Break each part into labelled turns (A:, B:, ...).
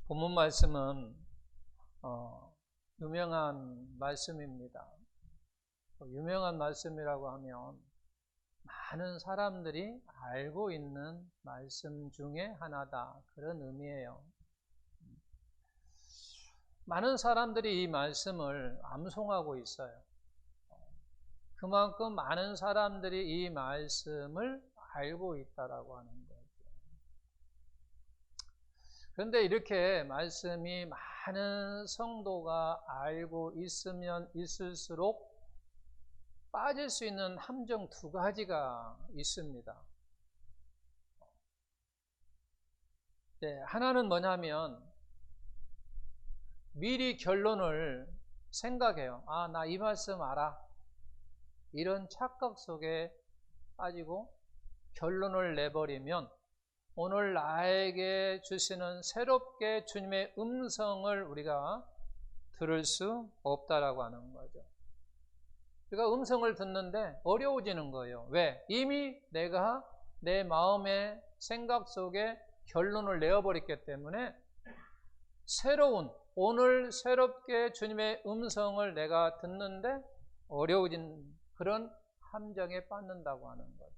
A: 본문 말씀은 유명한 말씀입니다. 유명한 말씀이라고 하면 많은 사람들이 알고 있는 말씀 중에 하나다, 그런 의미예요. 많은 사람들이 이 말씀을 암송하고 있어요. 그만큼 많은 사람들이 이 말씀을 알고 있다라고 하는 거죠. 그런데 이렇게 말씀이 많은 성도가 알고 있으면 있을수록 빠질 수 있는 함정 두 가지가 있습니다. 네, 하나는 뭐냐면 미리 결론을 생각해요. 아, 나 이 말씀 알아. 이런 착각 속에 빠지고 결론을 내버리면 오늘 나에게 주시는 새롭게 주님의 음성을 우리가 들을 수 없다라고 하는 거죠. 우리가 음성을 듣는데 어려워지는 거예요. 왜? 이미 내가 내 마음의 생각 속에 결론을 내어버렸기 때문에 오늘 새롭게 주님의 음성을 내가 듣는데 어려워진 그런 함정에 빠진다고 하는 거죠.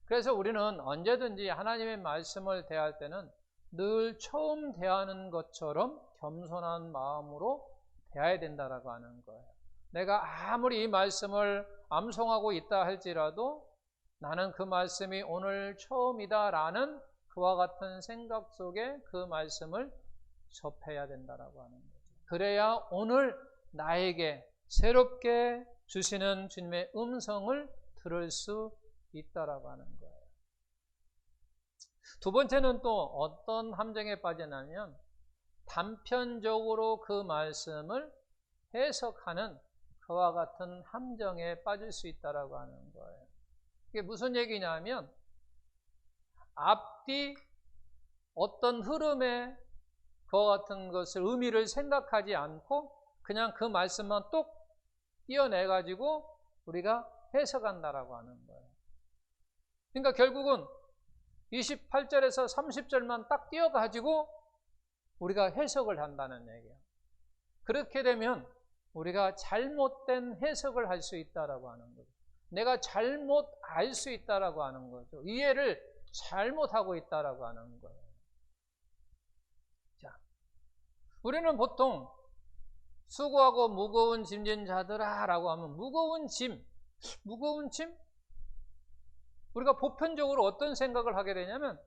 A: 그래서 우리는 언제든지 하나님의 말씀을 대할 때는 늘 처음 대하는 것처럼 겸손한 마음으로 대해야 된다라고 하는 거예요. 내가 아무리 이 말씀을 암송하고 있다 할지라도 나는 그 말씀이 오늘 처음이다라는 그와 같은 생각 속에 그 말씀을 접해야 된다라고 하는 거죠. 그래야 오늘 나에게 새롭게 주시는 주님의 음성을 들을 수 있다라고 하는 거예요. 두 번째는 또 어떤 함정에 빠지냐면 단편적으로 그 말씀을 해석하는 그와 같은 함정에 빠질 수 있다라고 하는 거예요. 이게 무슨 얘기냐면 앞뒤 어떤 흐름에 그와 같은 것을 의미를 생각하지 않고 그냥 그 말씀만 뚝 띄어내가지고 우리가 해석한다라고 하는 거예요. 그러니까 결국은 28절에서 30절만 딱 띄어가지고 우리가 해석을 한다는 얘기예요. 그렇게 되면 우리가 잘못된 해석을 할 수 있다라고 하는 거죠. 내가 잘못 알 수 있다라고 하는 거죠. 이해를 잘못하고 있다라고 하는 거예요. 자, 우리는 보통 수고하고 무거운 짐진 자들아 라고 하면 무거운 짐? 우리가 보편적으로 어떤 생각을 하게 되냐면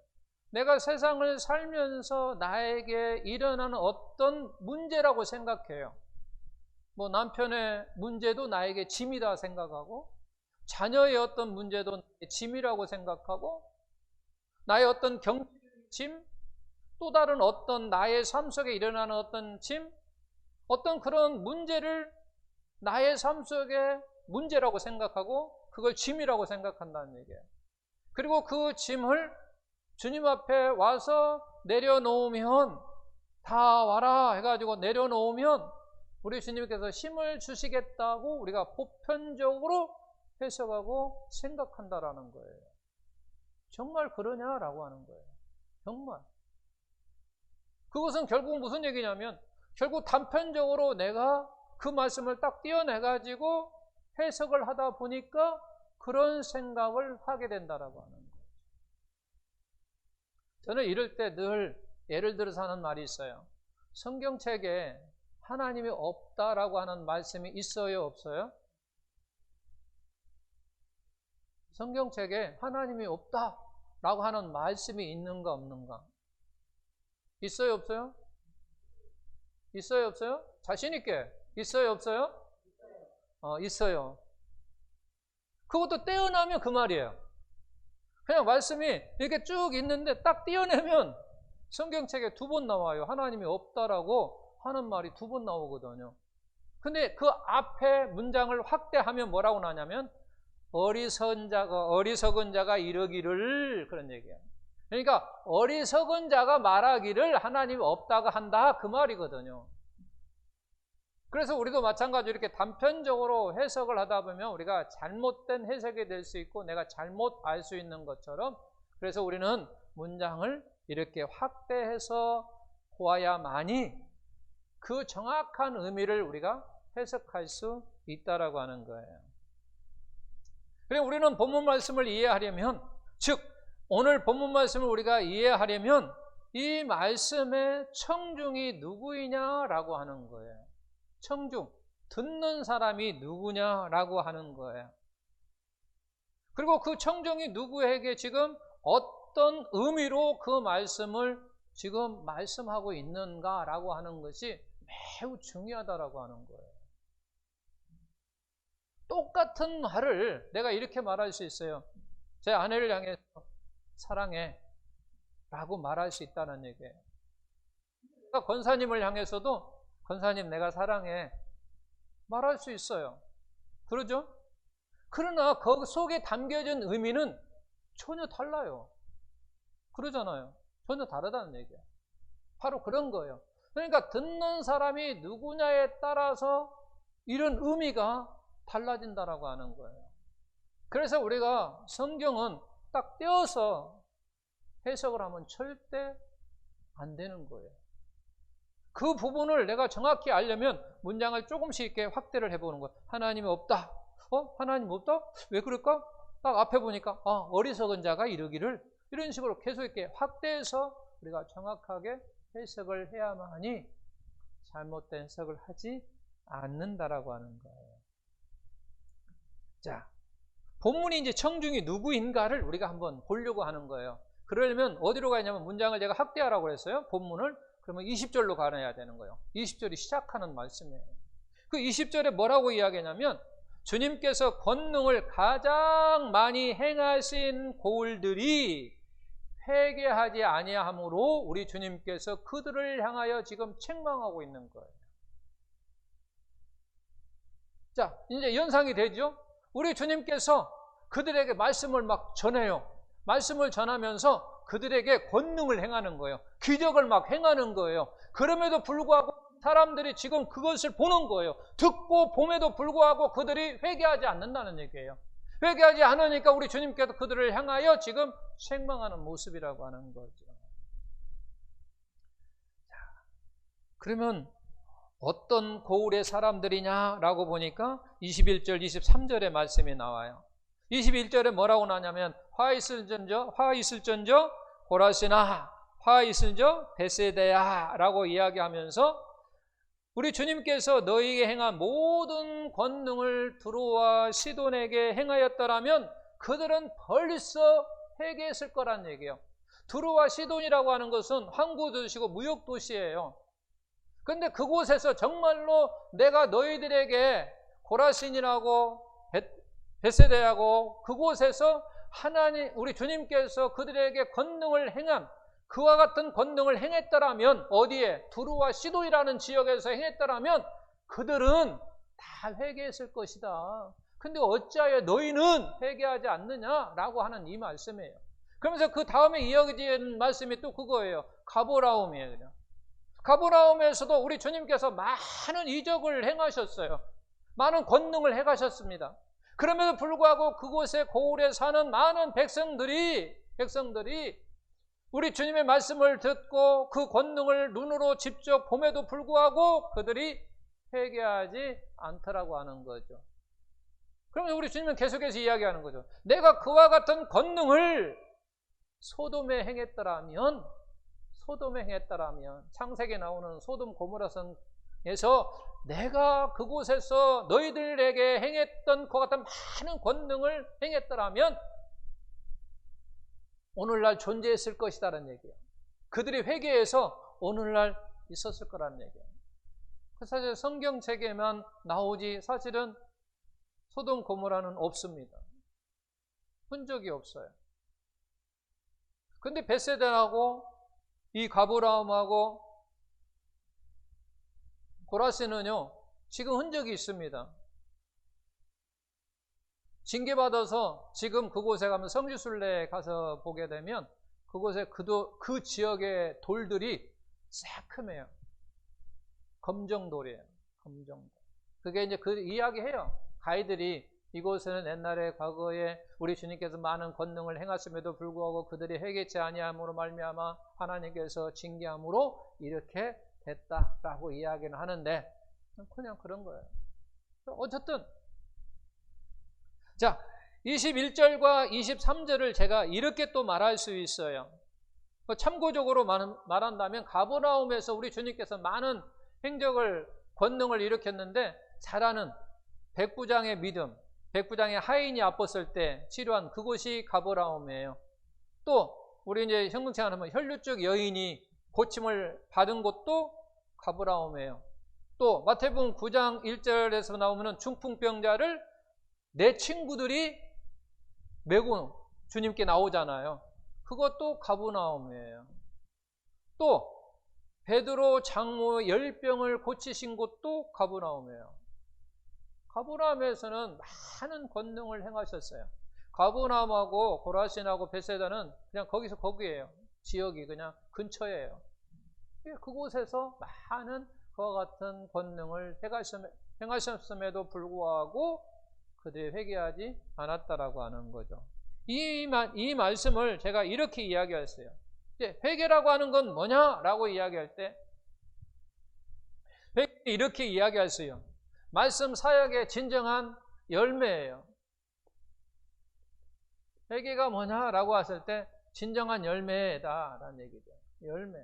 A: 내가 세상을 살면서 나에게 일어나는 어떤 문제라고 생각해요. 뭐 남편의 문제도 나에게 짐이다 생각하고 자녀의 어떤 문제도 나의 짐이라고 생각하고 나의 어떤 경제적 짐, 또 다른 어떤 나의 삶 속에 일어나는 어떤 짐, 어떤 그런 문제를 나의 삶 속에 문제라고 생각하고 그걸 짐이라고 생각한다는 얘기예요. 그리고 그 짐을 주님 앞에 와서 내려놓으면 다 와라 해가지고 내려놓으면 우리 주님께서 힘을 주시겠다고 우리가 보편적으로 해석하고 생각한다라는 거예요. 정말 그러냐라고 하는 거예요. 정말. 그것은 결국 무슨 얘기냐면 결국 단편적으로 내가 그 말씀을 딱 띄어내가지고 해석을 하다 보니까 그런 생각을 하게 된다라고 하는 거예요. 저는 이럴 때 늘 예를 들어서 하는 말이 있어요. 성경책에 하나님이 없다라고 하는 말씀이 있어요, 없어요? 성경책에 하나님이 없다라고 하는 말씀이 있는가 없는가? 있어요, 없어요? 있어요, 없어요? 자신 있게 있어요, 없어요? 있어요. 그것도 떼어나면 그 말이에요. 그냥 말씀이 이렇게 쭉 있는데 딱 떼어내면 성경책에 2번 나와요. 하나님이 없다라고 하는 말이 2번 나오거든요. 근데 그 앞에 문장을 확대하면 뭐라고 나냐면 어리석은 자가 이르기를, 그런 얘기예요. 그러니까 어리석은 자가 말하기를 하나님이 없다고 한다, 그 말이거든요. 그래서 우리도 마찬가지로 이렇게 단편적으로 해석을 하다 보면 우리가 잘못된 해석이 될 수 있고 내가 잘못 알 수 있는 것처럼, 그래서 우리는 문장을 이렇게 확대해서 보아야만이 그 정확한 의미를 우리가 해석할 수 있다라고 하는 거예요. 그래서 우리는 본문 말씀을 이해하려면, 즉 오늘 본문 말씀을 우리가 이해하려면 이 말씀의 청중이 누구이냐라고 하는 거예요. 청중, 듣는 사람이 누구냐라고 하는 거예요. 그리고 그 청중이 누구에게 지금 어떤 의미로 그 말씀을 지금 말씀하고 있는가라고 하는 것이 매우 중요하다라고 하는 거예요. 똑같은 말을 내가 이렇게 말할 수 있어요. 제 아내를 향해서 사랑해 라고 말할 수 있다는 얘기예요. 권사님을 향해서도 권사님 내가 사랑해 말할 수 있어요. 그러죠? 그러나 그 속에 담겨진 의미는 전혀 달라요. 그러잖아요. 전혀 다르다는 얘기예요. 바로 그런 거예요. 그러니까 듣는 사람이 누구냐에 따라서 이런 의미가 달라진다라고 하는 거예요. 그래서 우리가 성경은 딱 떼어서 해석을 하면 절대 안 되는 거예요. 그 부분을 내가 정확히 알려면 문장을 조금씩 이렇게 확대를 해보는 거예요. 하나님이 없다. 하나님 없다? 왜 그럴까? 딱 앞에 보니까 어리석은 자가 이르기를, 이런 식으로 계속 이렇게 확대해서 우리가 정확하게 해석을 해야만이 잘못된 해석을 하지 않는다라고 하는 거예요. 자, 본문이 이제 청중이 누구인가를 우리가 한번 보려고 하는 거예요. 그러려면 어디로 가냐면 문장을 제가 확대하라고 그랬어요. 본문을. 그러면 20절로 가야 되는 거예요. 20절이 시작하는 말씀이에요. 그 20절에 뭐라고 이야기하냐면 주님께서 권능을 가장 많이 행하신 고을들이 회개하지 아니하므로 우리 주님께서 그들을 향하여 지금 책망하고 있는 거예요. 자, 이제 연상이 되죠? 우리 주님께서 그들에게 말씀을 막 전해요. 말씀을 전하면서 그들에게 권능을 행하는 거예요. 기적을 막 행하는 거예요. 그럼에도 불구하고 사람들이 지금 그것을 보는 거예요. 듣고 봄에도 불구하고 그들이 회개하지 않는다는 얘기예요. 회개하지 않으니까 우리 주님께서 그들을 향하여 지금 책망하는 모습이라고 하는 거죠. 자, 그러면 어떤 고을의 사람들이냐라고 보니까 21절, 23절의 말씀이 나와요. 21절에 뭐라고 나냐면 화 있을전저 고라시나 화 있을저 베세다야 라고 이야기하면서 우리 주님께서 너희에게 행한 모든 권능을 두로와 시돈에게 행하였더라면 그들은 벌써 회개했을 거란 얘기예요. 두로와 시돈이라고 하는 것은 항구 도시고 무역 도시예요. 그런데 그곳에서 정말로 내가 너희들에게 고라신이라고 베세다하고 그곳에서 하나님 우리 주님께서 그들에게 권능을 행한 그와 같은 권능을 행했더라면 어디에? 두루와 시도이라는 지역에서 행했더라면 그들은 다 회개했을 것이다. 근데 어찌하여 너희는 회개하지 않느냐라고 하는 이 말씀이에요. 그러면서 그 다음에 이어지는 말씀이 또 그거예요. 가보라움이에요. 그냥. 가보라움에서도 우리 주님께서 많은 이적을 행하셨어요. 많은 권능을 행하셨습니다. 그럼에도 불구하고 그곳에 고을에 사는 많은 백성들이 우리 주님의 말씀을 듣고 그 권능을 눈으로 직접 봄에도 불구하고 그들이 회개하지 않더라고 하는 거죠. 그러면 우리 주님은 계속해서 이야기하는 거죠. 내가 그와 같은 권능을 소돔에 행했더라면 창세기에 나오는 소돔 고모라성에서 내가 그곳에서 너희들에게 행했던 그와 같은 많은 권능을 행했더라면 오늘날 존재했을 것이다라는 얘기예요. 그들이 회개해서 오늘날 있었을 거라는 얘기예요. 사실 성경책에만 나오지 사실은 소돔 고모라는 없습니다. 흔적이 없어요. 근데 벳세다하고 이 가브라움하고 고라스는요 지금 흔적이 있습니다. 징계받아서 지금 그곳에 가면 성지순례에 가서 보게 되면 그곳에 그 지역의 돌들이 새카매요. 검정돌이에요. 검정돌. 그게 이제 그 이야기해요. 가이들이 이곳에는 옛날에 과거에 우리 주님께서 많은 권능을 행하심에도 불구하고 그들이 회개치 아니함으로 말미암아 하나님께서 징계함으로 이렇게 됐다라고 이야기는 하는데 그냥 그런 거예요. 어쨌든 자 21절과 23절을 제가 이렇게 또 말할 수 있어요. 참고적으로 말한다면 가버나움에서 우리 주님께서 많은 행적을 권능을 일으켰는데 잘하는 백부장의 믿음, 백부장의 하인이 아팠을 때 치료한 그곳이 가버나움이에요. 또 우리 이제 형동체가 하면 혈류증 여인이 고침을 받은 곳도 가버나움이에요. 또 마태복음 9장 1절에서 나오면 중풍병자를 내 친구들이 메고 주님께 나오잖아요. 그것도 가버나움이에요. 또 베드로 장모 10병을 고치신 곳도 가버나움이에요. 가버나움에서는 많은 권능을 행하셨어요. 가버나움하고 고라신하고 베세다는 그냥 거기서 거기에요. 지역이 그냥 근처예요. 그곳에서 많은 그와 같은 권능을 행하셨음에도 불구하고 그들이 회개하지 않았다라고 하는 거죠. 이 말씀을 제가 이렇게 이야기했어요. 회개라고 하는 건 뭐냐라고 이야기할 때 이렇게 이야기했어요. 말씀 사역의 진정한 열매예요. 회개가 뭐냐라고 했을 때 진정한 열매다라는 얘기죠. 열매.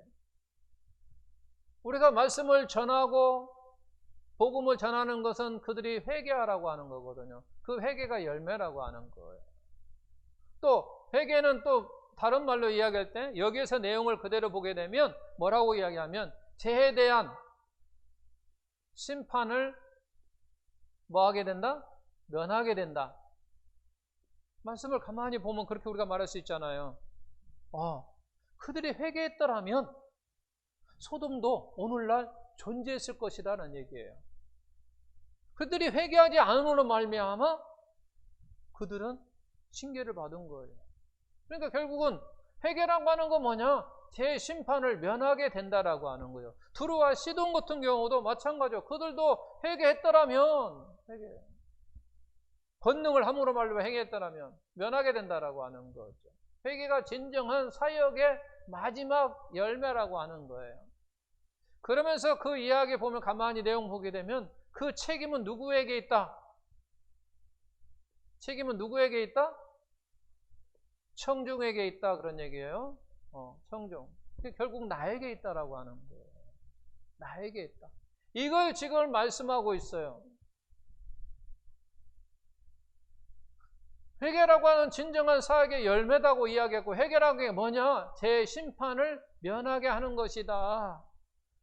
A: 우리가 말씀을 전하고 복음을 전하는 것은 그들이 회개하라고 하는 거거든요. 그 회개가 열매라고 하는 거예요. 또 회개는 또 다른 말로 이야기할 때 여기에서 내용을 그대로 보게 되면 뭐라고 이야기하면 죄에 대한 심판을 뭐 하게 된다? 면하게 된다. 말씀을 가만히 보면 그렇게 우리가 말할 수 있잖아요. 그들이 회개했더라면 소돔도 오늘날 존재했을 것이다라는 얘기예요. 그들이 회개하지 않음으로 말미암아 그들은 징계를 받은 거예요. 그러니까 결국은 회개라고 하는 건 뭐냐? 제 심판을 면하게 된다라고 하는 거예요. 두루와 시돈 같은 경우도 마찬가지죠. 그들도 회개했더라면 권능을 함으로 말로 회개했더라면 면하게 된다라고 하는 거죠. 회개가 진정한 사역의 마지막 열매라고 하는 거예요. 그러면서 그 이야기 보면 가만히 내용 보게 되면 그 책임은 누구에게 있다? 책임은 누구에게 있다? 청중에게 있다 그런 얘기예요. 청중. 결국 나에게 있다라고 하는 거예요. 나에게 있다. 이걸 지금 말씀하고 있어요. 회개라고 하는 진정한 사역의 열매다고 이야기했고 회개라는 게 뭐냐? 제 심판을 면하게 하는 것이다.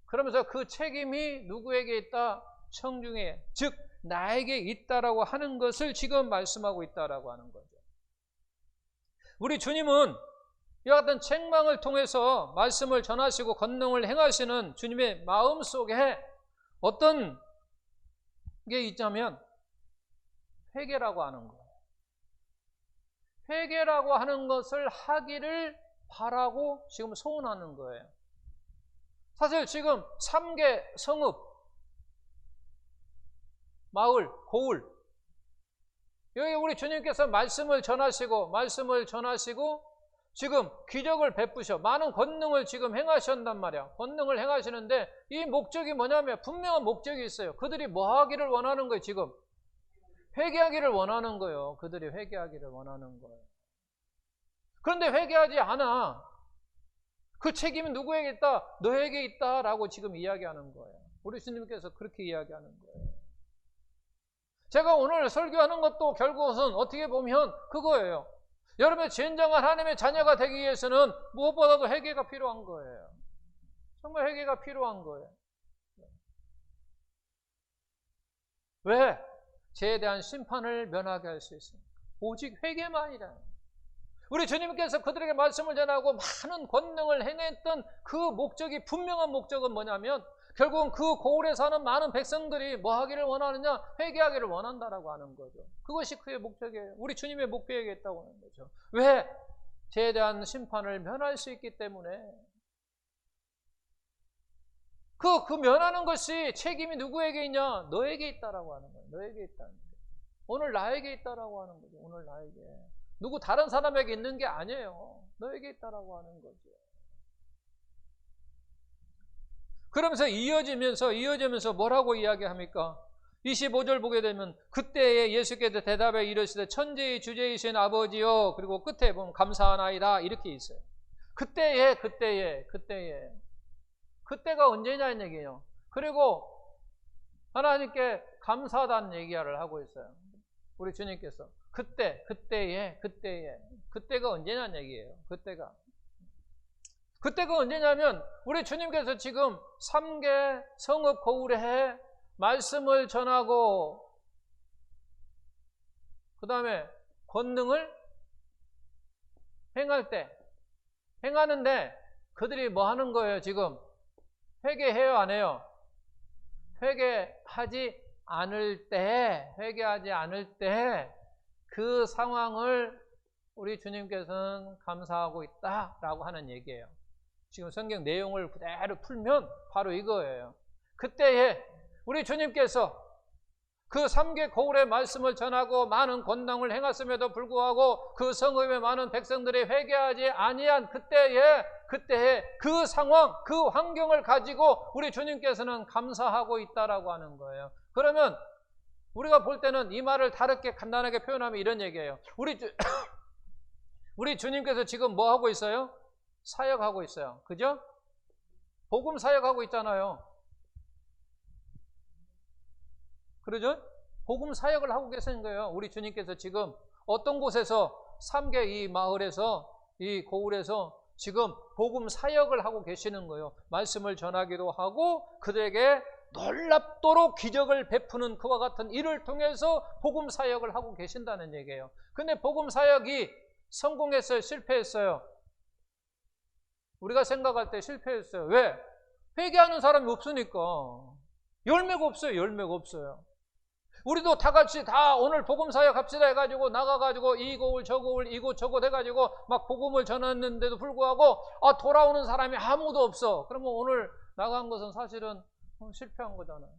A: 그러면서 그 책임이 누구에게 있다? 청중에, 즉 나에게 있다라고 하는 것을 지금 말씀하고 있다라고 하는 거죠. 우리 주님은 이와 같은 책망을 통해서 말씀을 전하시고 권능을 행하시는 주님의 마음 속에 어떤 게 있자면 회개라고 하는 거예요. 회개라고 하는 것을 하기를 바라고 지금 소원하는 거예요. 사실 지금 3개 성읍, 마을, 고을 여기 우리 주님께서 말씀을 전하시고 지금 기적을 베푸셔 많은 권능을 지금 행하신단 말이야. 권능을 행하시는데 이 목적이 뭐냐면 분명한 목적이 있어요. 그들이 뭐 하기를 원하는 거예요. 지금 회개하기를 원하는 거예요. 그들이 회개하기를 원하는 거예요. 그런데 회개하지 않아. 그 책임은 누구에게 있다? 너에게 있다라고 지금 이야기하는 거예요. 우리 주님께서 그렇게 이야기하는 거예요. 제가 오늘 설교하는 것도 결국은 어떻게 보면 그거예요. 여러분의 진정한 하나님의 자녀가 되기 위해서는 무엇보다도 회개가 필요한 거예요. 정말 회개가 필요한 거예요. 왜? 죄에 대한 심판을 면하게 할 수 있습니다. 오직 회개만이라. 우리 주님께서 그들에게 말씀을 전하고 많은 권능을 행했던 그 목적이 분명한 목적은 뭐냐면 결국은 그 고을에 사는 많은 백성들이 뭐 하기를 원하느냐? 회개하기를 원한다라고 하는 거죠. 그것이 그의 목적이에요. 우리 주님의 목표에 있다고 하는 거죠. 왜? 죄에 대한 심판을 면할 수 있기 때문에. 그 면하는 것이 책임이 누구에게 있냐? 너에게 있다라고 하는 거예요. 너에게 있다는 거예요. 오늘 나에게 있다라고 하는 거죠. 오늘 나에게. 누구 다른 사람에게 있는 게 아니에요. 너에게 있다라고 하는 거죠. 그러면서 이어지면서 뭐라고 이야기합니까? 25절 보게 되면 그때에 예수께서 대답해 이르시되 천지의 주제이신 아버지여, 그리고 끝에 보면 감사하나이다 이렇게 있어요. 그때가 언제냐는 얘기예요. 그리고 하나님께 감사하다는 얘기를 하고 있어요. 우리 주님께서 그때가 언제냐는 얘기예요. 그때가 언제냐면 우리 주님께서 지금 3개 성읍 고울에 말씀을 전하고 그 다음에 권능을 행하는데 그들이 뭐 하는 거예요? 지금 회개해요, 안 해요? 회개하지 않을 때 그 상황을 우리 주님께서는 감사하고 있다라고 하는 얘기예요. 지금 성경 내용을 그대로 풀면 바로 이거예요. 그때에 우리 주님께서 그 3개 고울의 말씀을 전하고 많은 권능을 행했음에도 불구하고 그 성읍의 많은 백성들이 회개하지 아니한 그때에 그 상황, 그 환경을 가지고 우리 주님께서는 감사하고 있다라고 하는 거예요. 그러면 우리가 볼 때는 이 말을 다르게 간단하게 표현하면 이런 얘기예요. 우리 주님께서 지금 뭐 하고 있어요? 사역하고 있어요. 그죠? 복음 사역하고 있잖아요. 그러죠? 복음 사역을 하고 계신 거예요. 우리 주님께서 지금 어떤 곳에서 3개 이 마을에서 이 고울에서 지금 복음 사역을 하고 계시는 거예요. 말씀을 전하기도 하고 그들에게 놀랍도록 기적을 베푸는 그와 같은 일을 통해서 복음 사역을 하고 계신다는 얘기예요. 근데 복음 사역이 성공했어요? 실패했어요? 우리가 생각할 때 실패했어요. 왜? 회개하는 사람이 없으니까. 열매가 없어요. 우리도 다 같이 다 오늘 복음 사역 합시다 해가지고 나가가지고 이 고울 저 고울 이곳 저곳 해가지고 막 복음을 전했는데도 불구하고 돌아오는 사람이 아무도 없어. 그러면 오늘 나간 것은 사실은 실패한 거잖아요.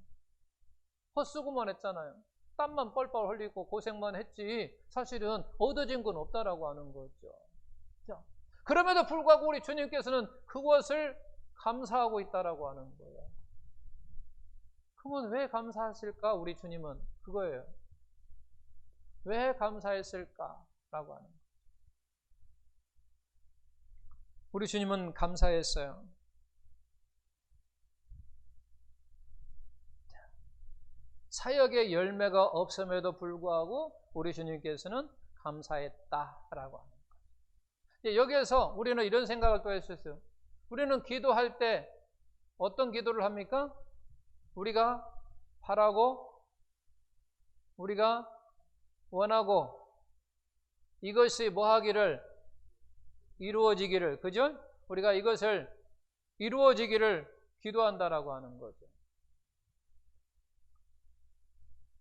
A: 헛수고만 했잖아요. 땀만 뻘뻘 흘리고 고생만 했지 사실은 얻어진 건 없다라고 하는 거죠. 자, 그럼에도 불구하고 우리 주님께서는 그것을 감사하고 있다라고 하는 거예요. 그러면 왜 감사하실까? 우리 주님은 그거예요. 왜 감사했을까라고 하는 거예요. 우리 주님은 감사했어요. 사역의 열매가 없음에도 불구하고 우리 주님께서는 감사했다라고 하는 거예요. 여기에서 우리는 이런 생각을 또 했었어요. 우리는 기도할 때 어떤 기도를 합니까? 우리가 바라고 우리가 원하고 이것이 뭐 하기를 이루어지기를, 그죠? 우리가 이것을 이루어지기를 기도한다라고 하는 거죠.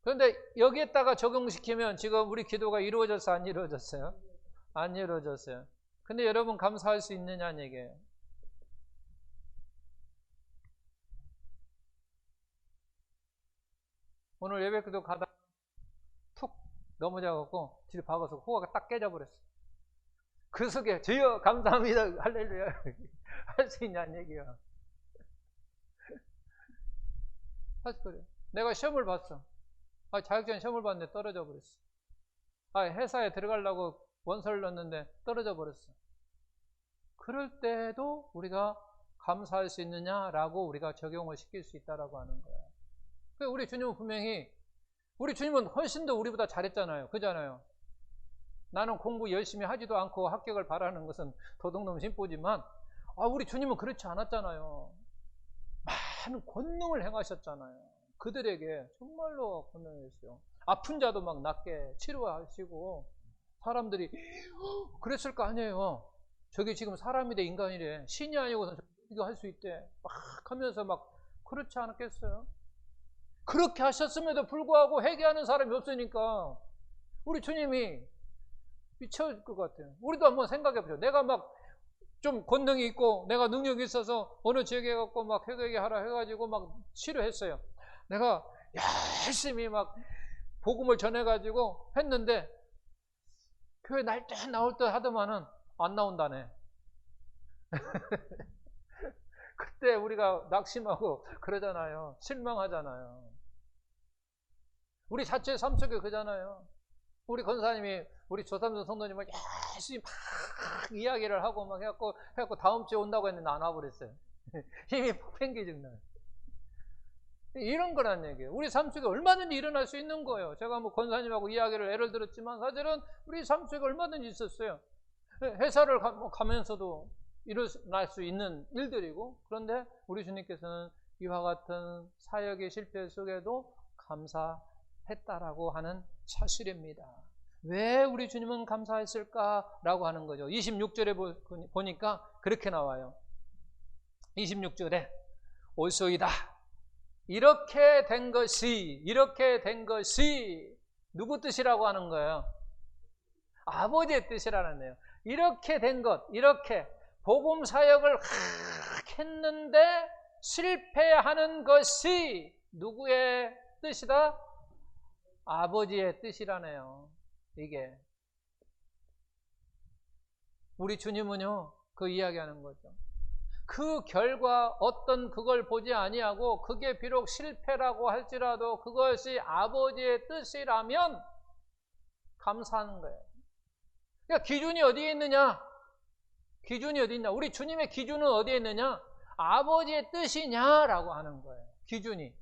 A: 그런데 여기에다가 적용시키면 지금 우리 기도가 이루어졌어요? 안 이루어졌어요? 안 이루어졌어요. 근데 여러분 감사할 수 있느냐는 얘기예요. 오늘 예배기도 가다 툭 넘어져갖고 뒤로 박아서 호가 딱 깨져버렸어. 그 속에 주여 감사합니다 할렐루야 할 수 있냐는 얘기야. 사실 그래. 내가 시험을 봤어. 자격증 시험을 봤는데 떨어져 버렸어. 회사에 들어가려고 원서를 넣었는데 떨어져 버렸어. 그럴 때도 우리가 감사할 수 있느냐라고 우리가 적용을 시킬 수 있다라고 하는 거야. 우리 주님은 분명히 우리 주님은 훨씬 더 우리보다 잘했잖아요. 그잖아요. 나는 공부 열심히 하지도 않고 합격을 바라는 것은 도둑놈 심보지만 우리 주님은 그렇지 않았잖아요. 많은 권능을 행하셨잖아요. 그들에게 정말로 권능했어요. 아픈 자도 막 낫게 치료하시고 사람들이 그랬을 거 아니에요. 저게 지금 사람이래 인간이래 신이 아니고서 이거 할 수 있대 막 하면서 막 그렇지 않았겠어요? 그렇게 하셨음에도 불구하고 회개하는 사람이 없으니까 우리 주님이 미칠 것 같아요. 우리도 한번 생각해 보죠. 내가 막 좀 권능이 있고 내가 능력이 있어서 어느 지역에 갖고 막 회개하라 해가지고 막 치료했어요. 내가 열심히 막 복음을 전해가지고 했는데 교회 날 때 나올 때 하더만은 안 나온다네. 그때 우리가 낙심하고 그러잖아요. 실망하잖아요. 우리 자체 삶 속에 그잖아요. 우리 권사님이 우리 조삼선 성도님을 열심히 막 이야기를 하고 막 해갖고 다음 주에 온다고 했는데 안 와버렸어요. 힘이 푹 팽개증나요. 이런 거란 얘기예요. 우리 삶 속에 얼마든지 일어날 수 있는 거예요. 제가 뭐 권사님하고 이야기를 예를 들었지만 사실은 우리 삶 속에 얼마든지 있었어요. 회사를 가면서도 일어날 수 있는 일들이고, 그런데 우리 주님께서는 이와 같은 사역의 실패 속에도 감사했다라고 하는 사실입니다. 왜 우리 주님은 감사했을까라고 하는 거죠. 26절에 보니까 그렇게 나와요. 26절에 올소이다. 이렇게 된 것이 누구 뜻이라고 하는 거예요? 아버지의 뜻이라는 거예요. 이렇게 된 것, 이렇게 복음 사역을 했는데 실패하는 것이 누구의 뜻이다? 아버지의 뜻이라네요. 이게 우리 주님은요, 그 이야기하는 거죠. 그 결과 어떤 그걸 보지 아니하고 그게 비록 실패라고 할지라도 그것이 아버지의 뜻이라면 감사하는 거예요. 그러니까 기준이 어디에 있느냐? 기준이 어디 있냐? 우리 주님의 기준은 어디에 있느냐? 아버지의 뜻이냐라고 하는 거예요. 기준이.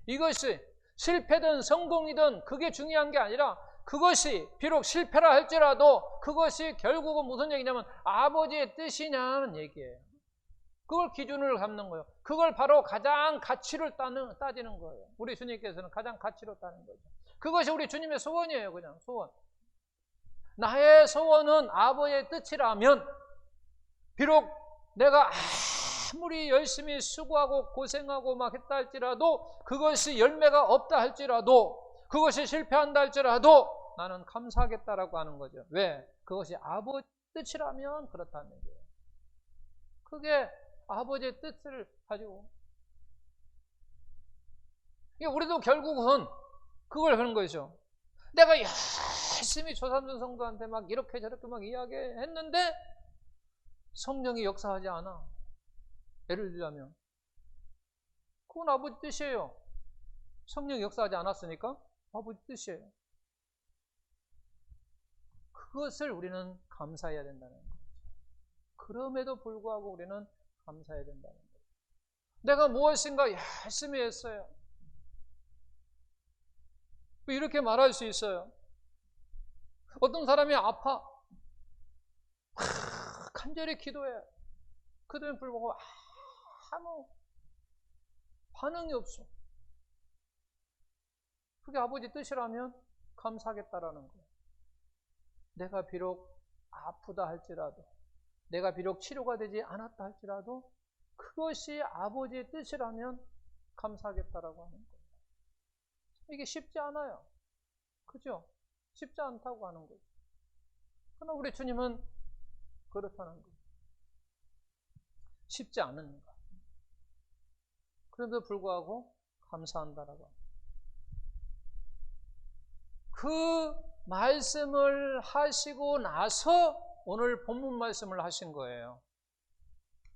A: 이것이 실패든 성공이든 그게 중요한 게 아니라 그것이 비록 실패라 할지라도 그것이 결국은 무슨 얘기냐면 아버지의 뜻이냐는 얘기예요. 그걸 기준을 갖는 거예요. 그걸 바로 가장 가치를 따지는 거예요. 우리 주님께서는 가장 가치로 따는 거죠. 그것이 우리 주님의 소원이에요. 그냥 소원. 나의 소원은 아버지의 뜻이라면 비록 내가 아무리 열심히 수고하고 고생하고 막 했다 할지라도 그것이 열매가 없다 할지라도 그것이 실패한다 할지라도 나는 감사하겠다라고 하는 거죠. 왜? 그것이 아버지 뜻이라면 그렇다는 거예요. 그게 아버지의 뜻을 가지고 우리도 결국은 그걸 하는 거죠. 내가 열심히 조삼선 성도한테 막 이렇게 저렇게 막 이야기했는데 성령이 역사하지 않아. 예를 들자면 그건 아버지 뜻이에요. 성령이 역사하지 않았으니까 아버지 뜻이에요. 그것을 우리는 감사해야 된다는 거죠. 그럼에도 불구하고 우리는 감사해야 된다는 거죠. 내가 무엇인가 열심히 했어요. 이렇게 말할 수 있어요. 어떤 사람이 아파. 간절히 기도해. 그럼에도 불구하고 아무 반응이 없어. 그게 아버지 뜻이라면 감사하겠다라는 거예요. 내가 비록 아프다 할지라도 내가 비록 치료가 되지 않았다 할지라도 그것이 아버지의 뜻이라면 감사하겠다라고 하는 거예요. 이게 쉽지 않아요. 그죠? 쉽지 않다고 하는 거죠. 그러나 우리 주님은 그렇다는 거예요. 쉽지 않은 것. 그럼에도 불구하고 감사한다라고 합니다. 그 말씀을 하시고 나서 오늘 본문 말씀을 하신 거예요.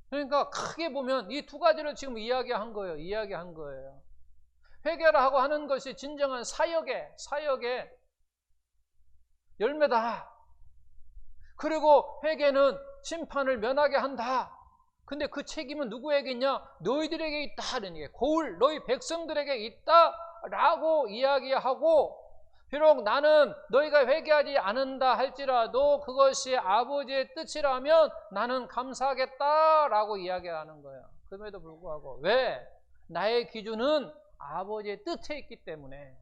A: 그러니까 크게 보면 이 두 가지를 지금 이야기한 거예요. 회개하고 하는 것이 진정한 사역의 열매다. 그리고 회개는 심판을 면하게 한다. 근데 그 책임은 누구에게 있냐? 너희들에게 있다. 고울 너희 백성들에게 있다라고 이야기하고 비록 나는 너희가 회개하지 않는다 할지라도 그것이 아버지의 뜻이라면 나는 감사하겠다라고 이야기하는 거예요. 그럼에도 불구하고 왜? 나의 기준은 아버지의 뜻에 있기 때문에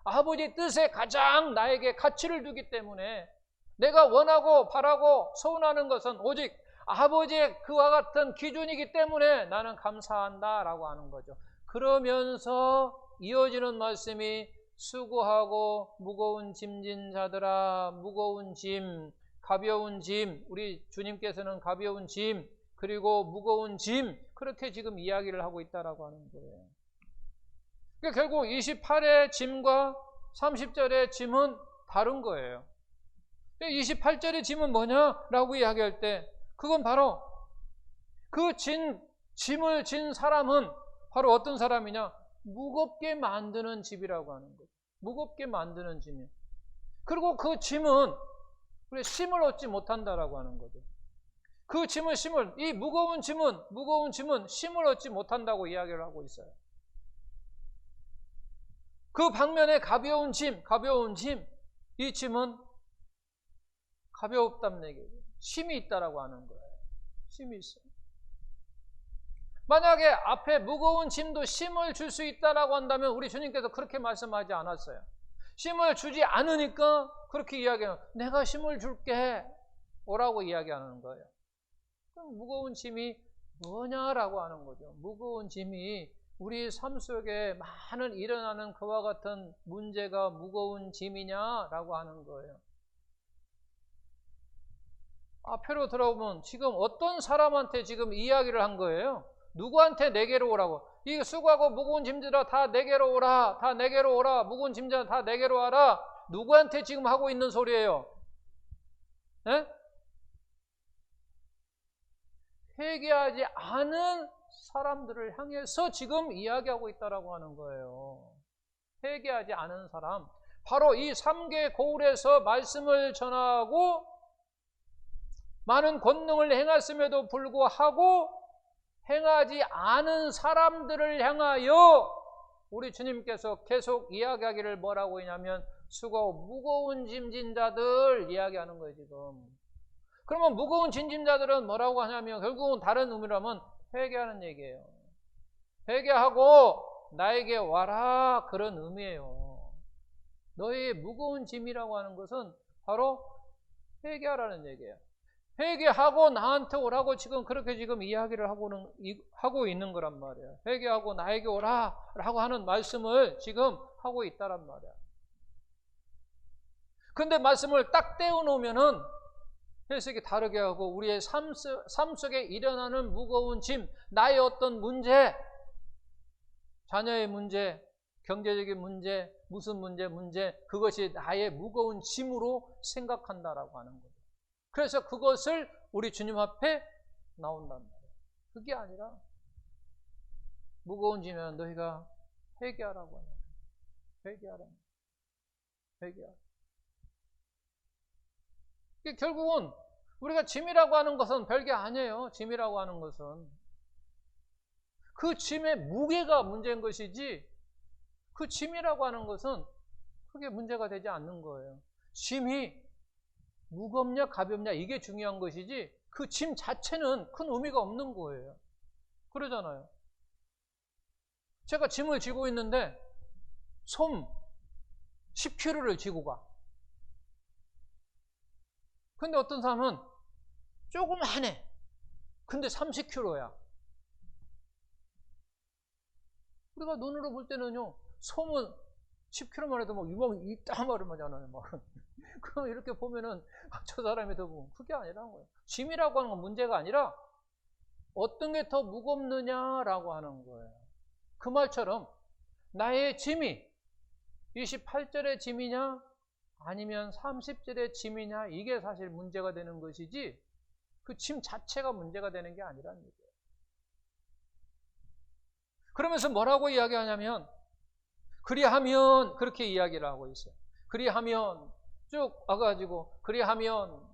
A: 아버지의 뜻에 가장 나에게 가치를 두기 때문에 내가 원하고 바라고 소원하는 것은 오직 아버지의 그와 같은 기준이기 때문에 나는 감사한다라고 하는 거죠. 그러면서 이어지는 말씀이 수고하고 무거운 짐진 자들아 무거운 짐 가벼운 짐 우리 주님께서는 가벼운 짐 그리고 무거운 짐 그렇게 지금 이야기를 하고 있다라고 하는 거예요. 그러니까 결국 28의 짐과 30절의 짐은 다른 거예요. 28절의 짐은 뭐냐라고 이야기할 때 그건 바로 그 짐을 진 사람은 바로 어떤 사람이냐? 무겁게 만드는 짐이라고 하는 거예요. 무겁게 만드는 짐이에요. 그리고 그 짐은 우리 쉼을 얻지 못한다라고 하는 거죠. 그 짐은 이 무거운 짐은 쉼을 얻지 못한다고 이야기를 하고 있어요. 그 방면에 가벼운 짐, 이 짐은 가볍다는 얘기예요. 쉼이 있다라고 하는 거예요. 쉼이 있어요. 만약에 앞에 무거운 짐도 쉼을 줄 수 있다라고 한다면 우리 주님께서 그렇게 말씀하지 않았어요. 쉼을 주지 않으니까 그렇게 이야기해요. 내가 쉼을 줄게 오라고 이야기하는 거예요. 그럼 무거운 짐이 뭐냐라고 하는 거죠. 무거운 짐이 우리 삶 속에 많은 일어나는 그와 같은 문제가 무거운 짐이냐라고 하는 거예요. 앞으로 들어보면 지금 어떤 사람한테 지금 이야기를 한 거예요? 누구한테 내게로 오라고? 이 수고하고 무거운 짐들아 다 내게로 오라. 다 내게로 오라. 무거운 짐들아 다 내게로 와라. 누구한테 지금 하고 있는 소리예요? 네? 회개하지 않은 사람들을 향해서 지금 이야기하고 있다라고 하는 거예요. 회개하지 않은 사람. 바로 이 3개 고울에서 말씀을 전하고 많은 권능을 행했음에도 불구하고 행하지 않은 사람들을 향하여 우리 주님께서 계속 이야기하기를 뭐라고 했냐면 수고하고 무거운 짐진 자들 이야기하는 거예요 지금. 그러면 무거운 짐진자들은 뭐라고 하냐면 결국은 다른 의미라면 회개하는 얘기예요. 회개하고 나에게 와라 그런 의미예요. 너의 무거운 짐이라고 하는 것은 바로 회개하라는 얘기예요. 회개하고 나한테 오라고 지금 그렇게 지금 이야기를 하고 있는 거란 말이에요. 회개하고 나에게 오라 라고 하는 말씀을 지금 하고 있다란 말이야. 근데 말씀을 딱 떼어놓으면은 해석이 다르게 하고 우리의 삶 속에 일어나는 무거운 짐, 나의 어떤 문제, 자녀의 문제, 경제적인 문제, 무슨 문제, 그것이 나의 무거운 짐으로 생각한다라고 하는 거죠. 그래서 그것을 우리 주님 앞에 나온단 말이에요. 그게 아니라 무거운 짐이면 너희가 회개하라고 하는 거예요. 회개하라. 결국은 우리가 짐이라고 하는 것은 별게 아니에요. 짐이라고 하는 것은 그 짐의 무게가 문제인 것이지 그 짐이라고 하는 것은 크게 문제가 되지 않는 거예요. 짐이 무겁냐 가볍냐 이게 중요한 것이지 그 짐 자체는 큰 의미가 없는 거예요. 그러잖아요. 제가 짐을 지고 있는데 솜 10kg를 지고 가. 근데 어떤 사람은 조그만해. 근데 30kg야. 우리가 눈으로 볼 때는요, 솜은 10kg만 해도 막 이따 말을 하잖아요. 그럼 이렇게 보면은 저 사람이 더 무거워. 그게 아니라는 거예요. 짐이라고 하는 건 문제가 아니라 어떤 게 더 무겁느냐라고 하는 거예요. 그 말처럼 나의 짐이 28절의 짐이냐 아니면 30절의 짐이냐 이게 사실 문제가 되는 것이지 그 짐 자체가 문제가 되는 게 아니라는 얘기예요. 그러면서 뭐라고 이야기하냐면 그리하면 그렇게 이야기를 하고 있어요. 그리하면 쭉 와가지고 그리하면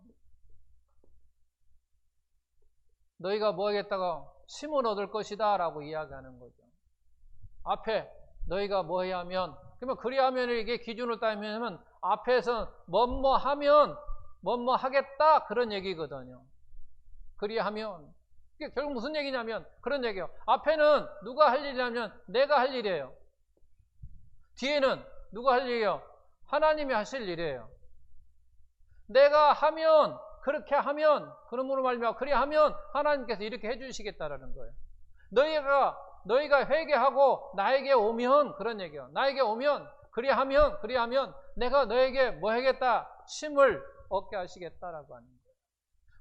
A: 너희가 뭐 하겠다가 쉼을 얻을 것이다 라고 이야기하는 거죠. 앞에 너희가 뭐 해야 하면 그러면 그리하면 이게 기준을 따지면 앞에서 뭐뭐 하면 뭐뭐 하겠다 그런 얘기거든요. 그리하면 이게 결국 무슨 얘기냐면 그런 얘기예요. 앞에는 누가 할 일이냐면 내가 할 일이에요. 뒤에는 누가 할 일이에요? 하나님이 하실 일이에요. 내가 하면 그렇게 하면 그러므로 말미암아 그리하면 하나님께서 이렇게 해주시겠다라는 거예요. 너희가 회개하고 나에게 오면 그런 얘기예요. 나에게 오면 그리하면 내가 너에게 뭐 하겠다? 쉼을 얻게 하시겠다라고 하는 거예요.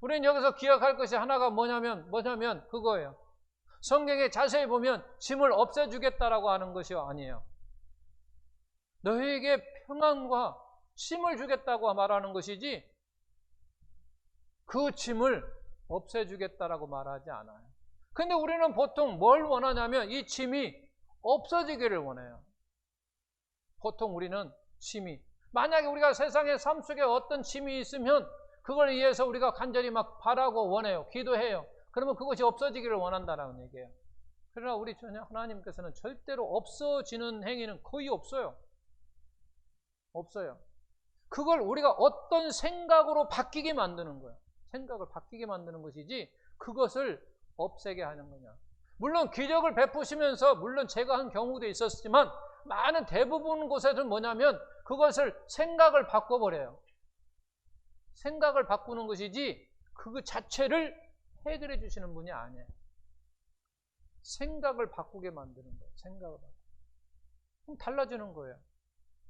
A: 우리는 여기서 기억할 것이 하나가 뭐냐면 그거예요. 성경에 자세히 보면 짐을 없애주겠다라고 하는 것이 아니에요. 너희에게 평안과 쉼을 주겠다고 말하는 것이지 그 짐을 없애주겠다라고 말하지 않아요. 근데 우리는 보통 뭘 원하냐면 이 짐이 없어지기를 원해요. 보통 우리는 짐이, 만약에 우리가 세상의 삶 속에 어떤 짐이 있으면 그걸 위해서 우리가 간절히 막 바라고 원해요. 기도해요. 그러면 그것이 없어지기를 원한다는 얘기예요. 그러나 우리 하나님께서는 절대로 없어지는 행위는 거의 없어요. 없어요. 그걸 우리가 어떤 생각으로 바뀌게 만드는 거예요. 생각을 바뀌게 만드는 것이지 그것을 없애게 하는 거냐. 물론 기적을 베푸시면서 물론 제가 한 경우도 있었지만 많은 대부분 곳에는 뭐냐면 그것을 생각을 바꿔버려요. 생각을 바꾸는 것이지 그 자체를 해결해 주시는 분이 아니에요. 생각을 바꾸게 만드는 거예요. 생각을 바꾸고. 그럼 달라지는 거예요.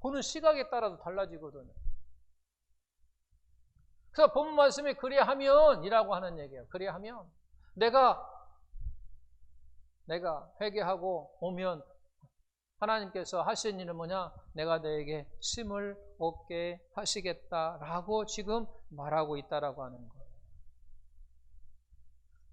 A: 보는 시각에 따라서 달라지거든요. 그래서 본문 말씀이 그리하면 이라고 하는 얘기예요. 그리하면 내가 회개하고 오면 하나님께서 하신 일은 뭐냐? 내가 너에게 쉼을 얻게 하시겠다라고 지금 말하고 있다라고 하는 거예요.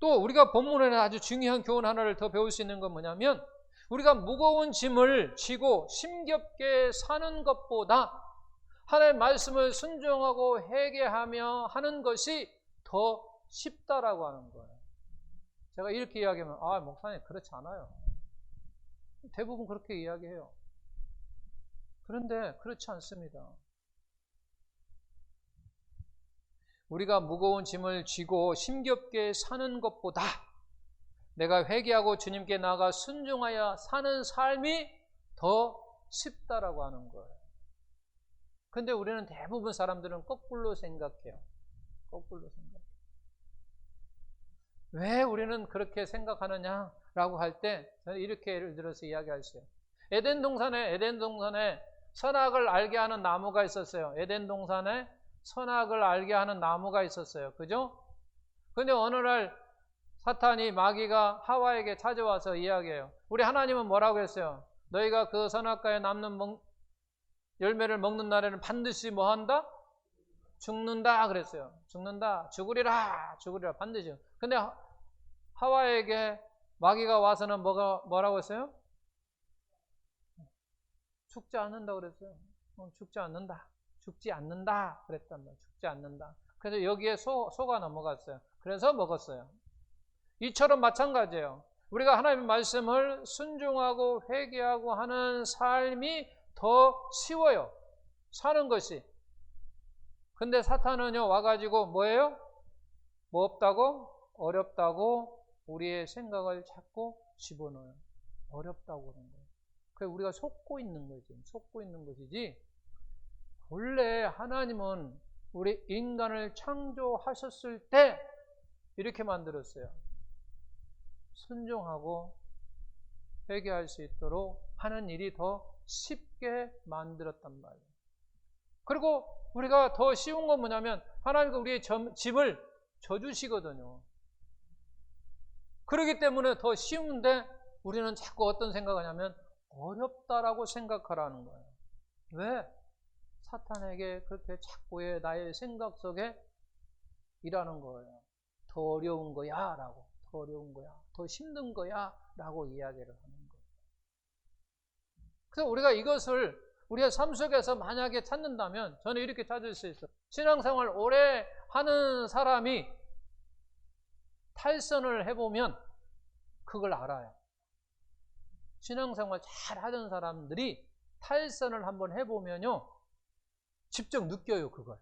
A: 또 우리가 본문에는 아주 중요한 교훈 하나를 더 배울 수 있는 건 뭐냐면 우리가 무거운 짐을 지고 힘겹게 사는 것보다 하나님의 말씀을 순종하고 회개하며 하는 것이 더 쉽다라고 하는 거예요. 제가 이렇게 이야기하면 목사님 그렇지 않아요. 대부분 그렇게 이야기해요. 그런데 그렇지 않습니다. 우리가 무거운 짐을 쥐고 힘겹게 사는 것보다 내가 회개하고 주님께 나아가 순종하여 사는 삶이 더 쉽다라고 하는 거예요. 근데 우리는 대부분 사람들은 거꾸로 생각해요. 거꾸로 생각해요. 왜 우리는 그렇게 생각하느냐라고 할 때 저는 이렇게 예를 들어서 이야기하세요. 에덴 동산에 선악을 알게 하는 나무가 있었어요. 에덴 동산에 선악을 알게 하는 나무가 있었어요. 그죠? 근데 어느 날 사탄이 마귀가 하와에게 찾아와서 이야기해요. 우리 하나님은 뭐라고 했어요? 너희가 그 선악과에 남는 열매를 먹는 날에는 반드시 뭐 한다? 죽는다 그랬어요. 죽는다. 죽으리라 반드시. 근데 하와에게 마귀가 와서는 뭐라고 했어요? 죽지 않는다 그랬어요. 죽지 않는다 그랬단 말이에요. 죽지 않는다. 그래서 여기에 소가 넘어갔어요. 그래서 먹었어요. 이처럼 마찬가지예요. 우리가 하나님의 말씀을 순종하고 회개하고 하는 삶이 더 쉬워요. 사는 것이. 근데 사탄은요 와가지고 뭐예요? 뭐 없다고? 어렵다고 우리의 생각을 자꾸 집어넣어요. 어렵다고 그러는 거예요. 그래서 우리가 속고 있는 거지. 속고 있는 것이지. 원래 하나님은 우리 인간을 창조하셨을 때 이렇게 만들었어요. 순종하고 회개할 수 있도록 하는 일이 더 쉽게 만들었단 말이에요. 그리고 우리가 더 쉬운 건 뭐냐면 하나님과 우리의 짐을 져주시거든요. 그렇기 때문에 더 쉬운데 우리는 자꾸 어떤 생각을 하냐면 어렵다라고 생각하라는 거예요. 왜? 사탄에게 그렇게 자꾸의 나의 생각 속에 일하는 거예요. 더 어려운 거야 라고, 더 어려운 거야, 더 힘든 거야 라고 이야기를 하는 거예요. 그래서 우리가 이것을 우리의 삶 속에서 만약에 찾는다면 저는 이렇게 찾을 수 있어요. 신앙생활 오래 하는 사람이 탈선을 해보면 그걸 알아요. 신앙생활 잘 하던 사람들이 탈선을 한번 해보면요 직접 느껴요. 그걸.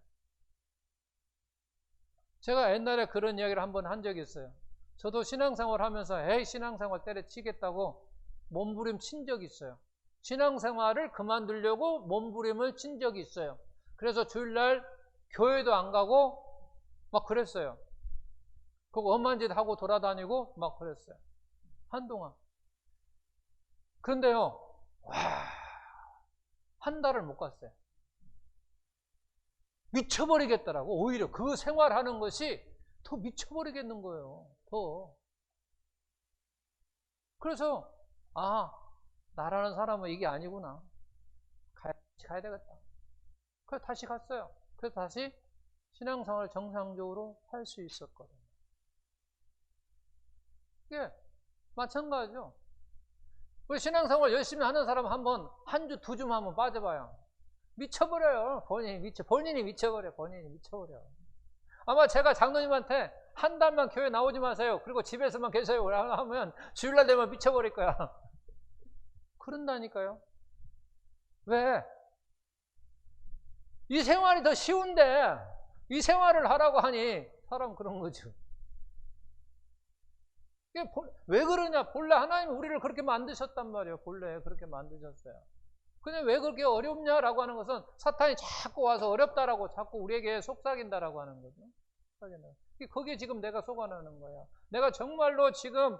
A: 제가 옛날에 그런 이야기를 한번 한 적이 있어요. 저도 신앙생활 하면서 신앙생활 때려치겠다고 몸부림친 적이 있어요. 신앙생활을 그만두려고 몸부림을 친 적이 있어요. 그래서 주일날 교회도 안 가고 막 그랬어요. 그거 엄한 짓 하고 돌아다니고 막 그랬어요. 한동안. 그런데요, 한 달을 못 갔어요. 미쳐버리겠더라고. 오히려 그 생활하는 것이 더 미쳐버리겠는 거예요. 더. 그래서 나라는 사람은 이게 아니구나. 가야 되겠다. 그래서 다시 갔어요. 그래서 다시 신앙생활을 정상적으로 할 수 있었거든요. 이게 마찬가지죠. 우리 신앙생활 열심히 하는 사람 한 주, 두 주만 한번 빠져봐요. 미쳐버려요. 본인이 미쳐버려. 아마 제가 장로님한테 한 달만 교회 나오지 마세요. 그리고 집에서만 계세요. 하면 주일날 되면 미쳐버릴 거야. 그런다니까요. 왜? 이 생활이 더 쉬운데 이 생활을 하라고 하니 사람 그런 거죠. 이게 왜 그러냐? 본래 하나님이 우리를 그렇게 만드셨단 말이에요. 본래 그렇게 만드셨어요. 근데 왜 그렇게 어렵냐라고 하는 것은 사탄이 자꾸 와서 어렵다라고 자꾸 우리에게 속삭인다라고 하는 거죠. 거기에 지금 내가 속아나는 거야. 내가 정말로 지금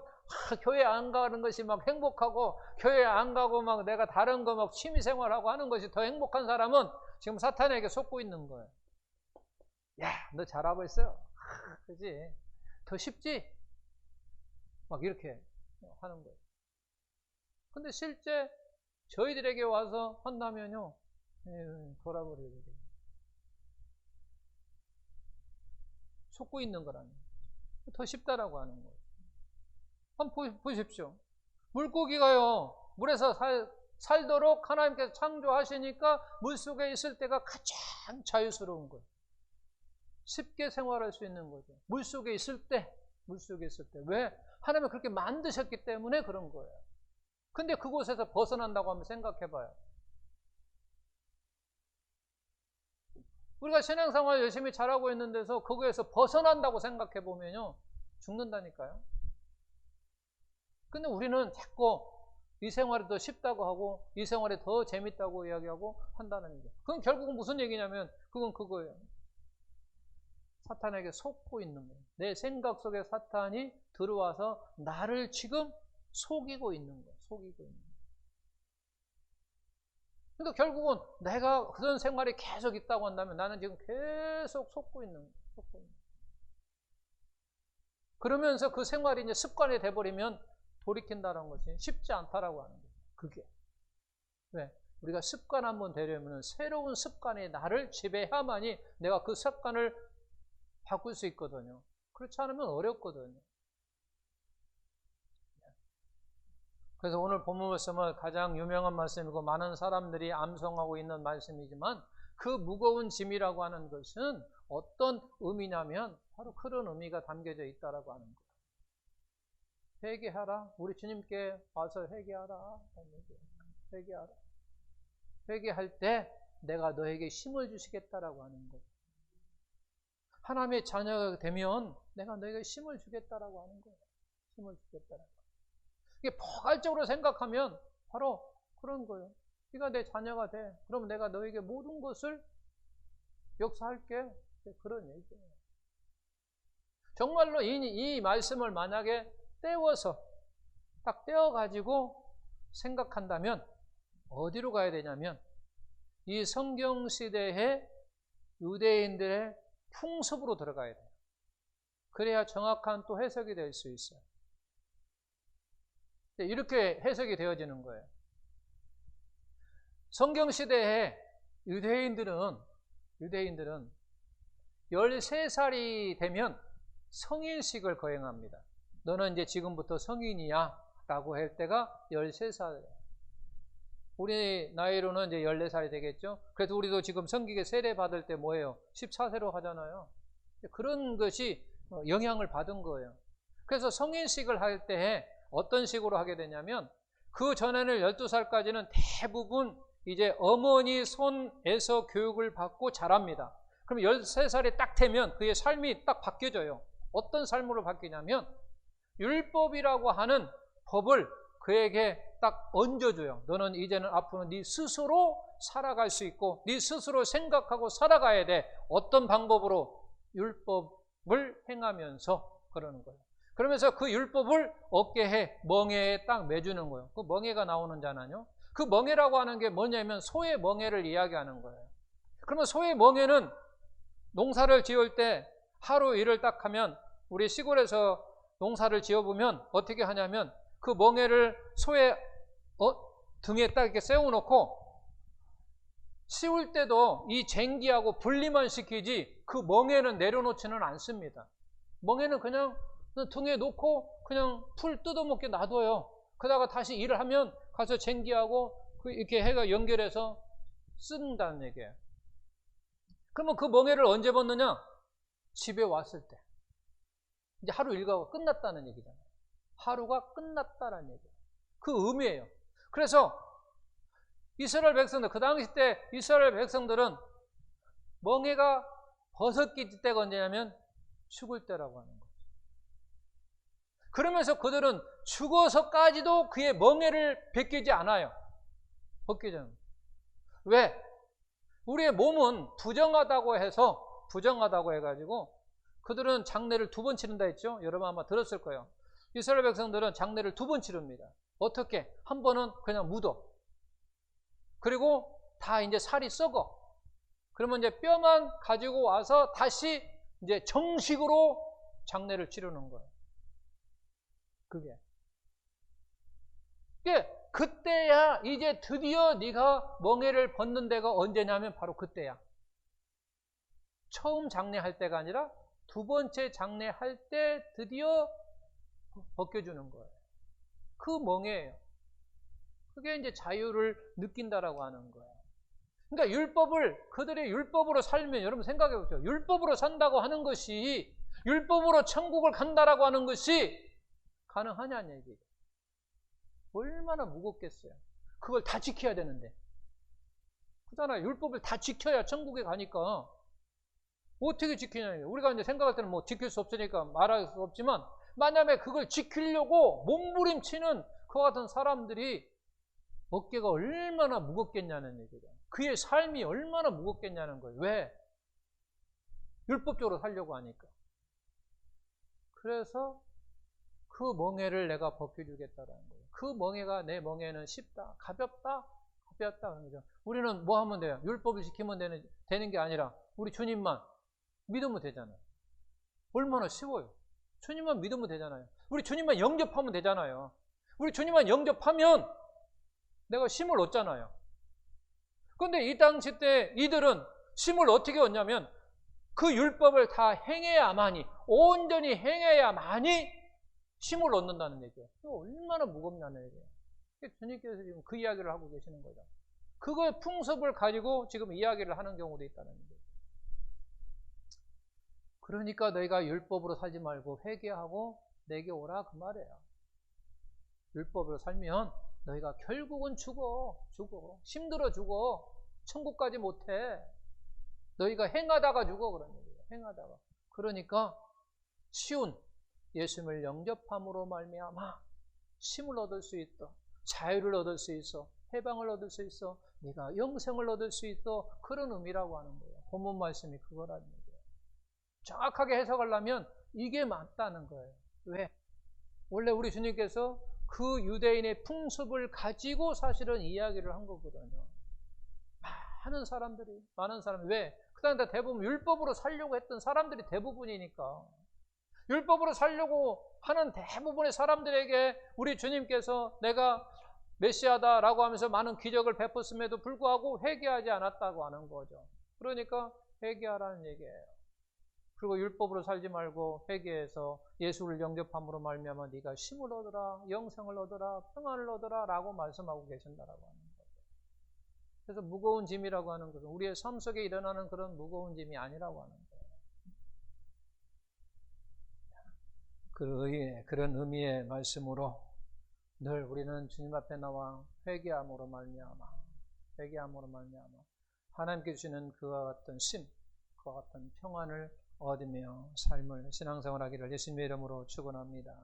A: 교회 안 가는 것이 막 행복하고 교회 안 가고 막 내가 다른 거 막 취미생활하고 하는 것이 더 행복한 사람은 지금 사탄에게 속고 있는 거예요. 야, 너 잘하고 있어. 그지? 더 쉽지? 막 이렇게 하는 거예요. 근데 실제 저희들에게 와서 한다면요, 돌아버려야 돼요. 속고 있는 거라는 거예요. 더 쉽다라고 하는 거예요. 한번 보십시오. 물고기가요, 물에서 살도록 하나님께서 창조하시니까 물속에 있을 때가 가장 자유스러운 거예요. 쉽게 생활할 수 있는 거죠. 물속에 있을 때. 왜? 하나님은 그렇게 만드셨기 때문에 그런 거예요. 근데 그곳에서 벗어난다고 하면 생각해봐요. 우리가 신앙생활 열심히 잘하고 있는 데서 거기에서 벗어난다고 생각해보면요, 죽는다니까요. 근데 우리는 자꾸 이 생활이 더 쉽다고 하고 이 생활이 더 재밌다고 이야기하고 한다는 얘기예요. 그건 결국은 무슨 얘기냐면 그건 그거예요. 사탄에게 속고 있는 거예요. 내 생각 속에 사탄이 들어와서 나를 지금 속이고 있는 거예요. 그러니까 결국은 내가 그런 생활이 계속 있다고 한다면 나는 지금 계속 속고 있는 거예요. 그러면서 그 생활이 이제 습관이 돼버리면 돌이킨다는 것이 쉽지 않다라고 하는 거예요. 그게. 왜? 우리가 습관 한번 되려면 새로운 습관이 나를 지배해야만이 내가 그 습관을 바꿀 수 있거든요. 그렇지 않으면 어렵거든요. 그래서 오늘 본문 말씀은 가장 유명한 말씀이고 많은 사람들이 암송하고 있는 말씀이지만 그 무거운 짐이라고 하는 것은 어떤 의미냐면 바로 그런 의미가 담겨져 있다라고 하는 거예요. 회개하라. 우리 주님께 와서 회개하라. 회개할 때 내가 너에게 힘을 주시겠다라고 하는 거예요. 하나님의 자녀가 되면 내가 너에게 힘을 주겠다라고 하는 거예요. 힘을 주겠다라고. 이게 포괄적으로 생각하면 바로 그런 거예요. 네가 내 자녀가 돼. 그럼 내가 너에게 모든 것을 역사할게. 그런 얘기예요. 정말로 이 말씀을 만약에 떼어서 딱 떼어가지고 생각한다면 어디로 가야 되냐면 이 성경시대의 유대인들의 풍습으로 들어가야 돼요. 그래야 정확한 또 해석이 될 수 있어요. 이렇게 해석이 되어지는 거예요. 성경시대에 유대인들은 13살이 되면 성인식을 거행합니다. 너는 이제 지금부터 성인이야 라고 할 때가 13살. 우리 나이로는 이제 14살이 되겠죠. 그래서 우리도 지금 성기계 세례 받을 때 뭐예요? 14세로 하잖아요. 그런 것이 영향을 받은 거예요. 그래서 성인식을 할 때 어떤 식으로 하게 되냐면 그 전에는 12살까지는 대부분 이제 어머니 손에서 교육을 받고 자랍니다. 그럼 13살이 딱 되면 그의 삶이 딱 바뀌어져요. 어떤 삶으로 바뀌냐면 율법이라고 하는 법을 그에게 딱 얹어줘요. 너는 이제는 앞으로 네 스스로 살아갈 수 있고 네 스스로 생각하고 살아가야 돼. 어떤 방법으로? 율법을 행하면서 그러는 거예요. 그러면서 그 율법을 어깨에 멍에에 딱 매주는 거예요. 그 멍에가 나오는 자는요. 그 멍에라고 하는 게 뭐냐면 소의 멍에를 이야기하는 거예요. 그러면 소의 멍에는 농사를 지을 때 하루 일을 딱 하면 우리 시골에서 농사를 지어보면 어떻게 하냐면 그 멍에를 소의 등에 딱 이렇게 세워놓고 씌울 때도 이 쟁기하고 분리만 시키지 그 멍에는 내려놓지는 않습니다. 멍에는 그냥 등에 놓고 그냥 풀 뜯어먹게 놔둬요. 그러다가 다시 일을 하면 가서 쟁기하고 이렇게 해가 연결해서 쓴다는 얘기예요. 그러면 그 멍에를 언제 벗느냐? 집에 왔을 때. 이제 하루 일과가 끝났다는 얘기잖아요. 하루가 끝났다는 얘기예요. 그 의미예요. 그래서 이스라엘 백성들, 그 당시 때 이스라엘 백성들은 멍에가 벗었기 때가 언제냐면 죽을 때라고 하는 거예요. 그러면서 그들은 죽어서까지도 그의 멍에를 벗기지 않아요. 벗기지 않아요. 왜? 우리의 몸은 부정하다고 해가지고 그들은 장례를 2번 치른다 했죠? 여러분 아마 들었을 거예요. 이스라엘 백성들은 장례를 2번 치릅니다. 어떻게? 한 번은 그냥 묻어. 그리고 다 이제 살이 썩어. 그러면 이제 뼈만 가지고 와서 다시 이제 정식으로 장례를 치르는 거예요. 그게. 그때야 이제 드디어 네가 멍에를 벗는 데가 언제냐면 바로 그때야. 처음 장례할 때가 아니라 2번째 장례할 때 드디어 벗겨주는 거예요. 그 멍에예요. 그게 이제 자유를 느낀다라고 하는 거예요. 그러니까 그들의 율법으로 살면, 여러분 생각해 보세요. 율법으로 산다고 하는 것이, 율법으로 천국을 간다라고 하는 것이 가능하냐는 얘기예요. 얼마나 무겁겠어요. 그걸 다 지켜야 되는데. 그렇잖아요. 율법을 다 지켜야 천국에 가니까. 어떻게 지키냐고요. 우리가 이제 생각할 때는 뭐 지킬 수 없으니까 말할 수 없지만, 만약에 그걸 지키려고 몸부림치는 그와 같은 사람들이 어깨가 얼마나 무겁겠냐는 얘기죠. 그의 삶이 얼마나 무겁겠냐는 거예요. 왜? 율법적으로 살려고 하니까. 그래서 그 멍에를 내가 벗겨주겠다라는 거예요. 그 멍에가 내 멍에는 쉽다, 가볍다, 하는 거죠. 우리는 뭐 하면 돼요? 율법을 지키면 되는 게 아니라 우리 주님만 믿으면 되잖아요. 얼마나 쉬워요. 주님만 믿으면 되잖아요. 우리 주님만 영접하면 되잖아요. 우리 주님만 영접하면 내가 힘을 얻잖아요. 그런데 이 당시 때 이들은 힘을 어떻게 얻냐면 그 율법을 다 행해야만이, 온전히 행해야만이 힘을 얻는다는 얘기예요. 얼마나 무겁냐는 얘기예요. 주님께서 지금 그 이야기를 하고 계시는 거죠. 그거의 풍습을 가지고 지금 이야기를 하는 경우도 있다는 얘기예요. 그러니까 너희가 율법으로 살지 말고 회개하고 내게 오라 그 말이에요. 율법으로 살면 너희가 결국은 죽어. 힘들어 죽어. 천국까지 못해. 너희가 행하다가 죽어. 그런 얘기예요. 행하다가. 그러니까 쉬운 예수님을 영접함으로 말미암아 힘을 얻을 수 있어. 자유를 얻을 수 있어. 해방을 얻을 수 있어. 네가 영생을 얻을 수 있어. 그런 의미라고 하는 거예요. 본문 말씀이 그거라는 얘기예요. 정확하게 해석하려면 이게 맞다는 거예요. 왜? 원래 우리 주님께서 그 유대인의 풍습을 가지고 사실은 이야기를 한 거거든요. 많은 사람들이. 왜? 그 당시 대부분 율법으로 살려고 했던 사람들이 대부분이니까. 율법으로 살려고 하는 대부분의 사람들에게 우리 주님께서 내가 메시아다라고 하면서 많은 기적을 베풀었음에도 불구하고 회개하지 않았다고 하는 거죠. 그러니까 회개하라는 얘기예요. 그리고 율법으로 살지 말고 회개해서 예수를 영접함으로 말미암아 네가 힘을 얻어라, 영생을 얻어라, 평안을 얻어라 라고 말씀하고 계신다라고 하는 거죠. 그래서 무거운 짐이라고 하는 것은 우리의 삶 속에 일어나는 그런 무거운 짐이 아니라고 하는 거예요. 그런 의미의 말씀으로 늘 우리는 주님 앞에 나와 회개함으로 말미암아 하나님께 주시는 그와 같은 심, 그와 같은 평안을 얻으며 삶을 신앙생활하기를 예수님의 이름으로 축원합니다.